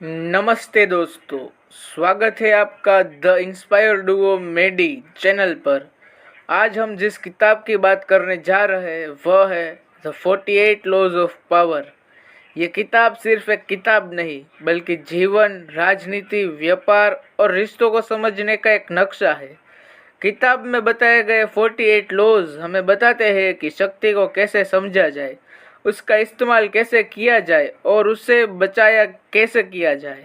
नमस्ते दोस्तों, स्वागत है आपका The Inspire Duo Medi channel पर। आज हम जिस किताब की बात करने जा रहे हैं वह है द 48 लॉज ऑफ पावर। ये किताब सिर्फ एक किताब नहीं बल्कि जीवन, राजनीति, व्यापार और रिश्तों को समझने का एक नक्शा है। किताब में बताए गए 48 लॉज हमें बताते हैं कि शक्ति को कैसे समझा जाए, उसका इस्तेमाल कैसे किया जाए और उससे बचाया कैसे किया जाए।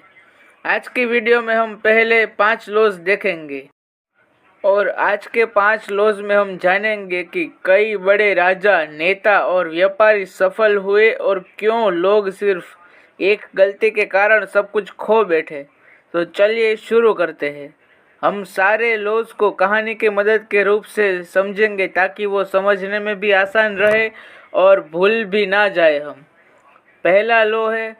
आज की वीडियो में हम पहले 5 लॉज देखेंगे और आज के 5 लॉज में हम जानेंगे कि कई बड़े राजा, नेता और व्यापारी सफल हुए और क्यों लोग सिर्फ एक गलती के कारण सब कुछ खो बैठे। तो चलिए शुरू करते हैं। हम सारे लॉज को कहानी की मदद के रूप से समझेंगे ताकि वो समझने में भी आसान रहे और भूल भी ना जाए हम। पहला लॉ है,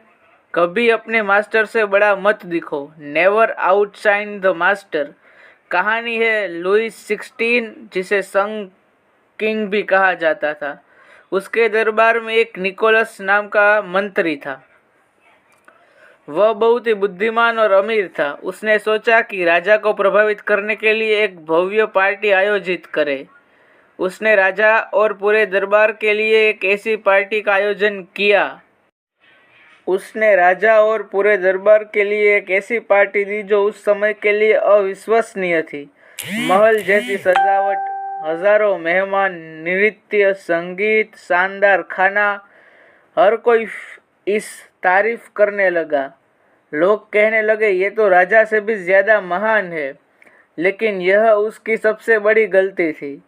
कभी अपने मास्टर से बड़ा मत दिखो। Never outshine the master. कहानी है लुईस 16, जिसे संग किंग भी कहा जाता था। उसके दरबार में एक निकोलस नाम का मंत्री था। वह बहुत ही बुद्धिमान और अमीर था। उसने सोचा कि राजा को प्रभावित करने के लिए एक भव्य पार्टी आयोजित करे। उसने राजा और पूरे दरबार के लिए एक ऐसी पार्टी का आयोजन किया। उसने राजा और पूरे दरबार के लिए एक ऐसी पार्टी दी जो उस समय के लिए अविश्वसनीय थी। महल जैसी सजावट, हजारों मेहमान, नृत्य, संगीत, शानदार खाना, हर कोई इस तारीफ करने लगा। लोग कहने लगे ये तो राजा से भी ज्यादा महान है। लेकिन यह उसकी सबसे बड़ी गलती थी।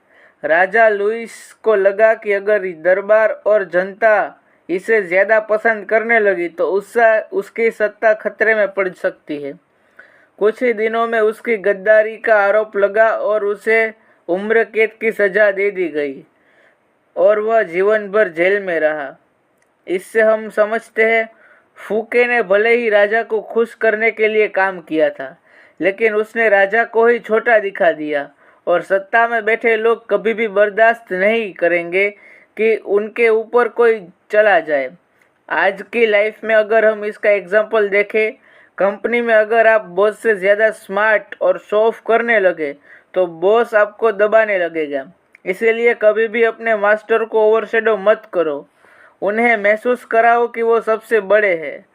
राजा लुईस को लगा कि अगर दरबार और जनता इसे ज़्यादा पसंद करने लगी तो उसकी सत्ता खतरे में पड़ सकती है। कुछ ही दिनों में उसकी गद्दारी का आरोप लगा और उसे उम्र कैद की सज़ा दे दी गई और वह जीवन भर जेल में रहा। इससे हम समझते हैं, फूके ने भले ही राजा को खुश करने के लिए काम किया था, लेकिन उसने राजा को ही छोटा दिखा दिया और सत्ता में बैठे लोग कभी भी बर्दाश्त नहीं करेंगे कि उनके ऊपर कोई चला जाए। आज की लाइफ में अगर हम इसका एग्जाम्पल देखें, कंपनी में अगर आप बॉस से ज़्यादा स्मार्ट और शो ऑफ करने लगे तो बॉस आपको दबाने लगेगा। इसीलिए कभी भी अपने मास्टर को ओवरशैडो मत करो। उन्हें महसूस कराओ कि वो सबसे बड़े हैं।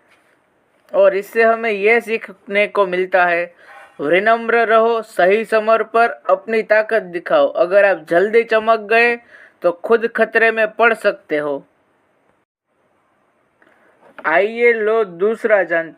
और इससे हमें यह सीखने को मिलता है, विनम्र रहो, सही समय पर अपनी ताकत दिखाओ। अगर आप जल्दी चमक गए तो खुद खतरे में पड़ सकते हो। आइए लो दूसरा जानते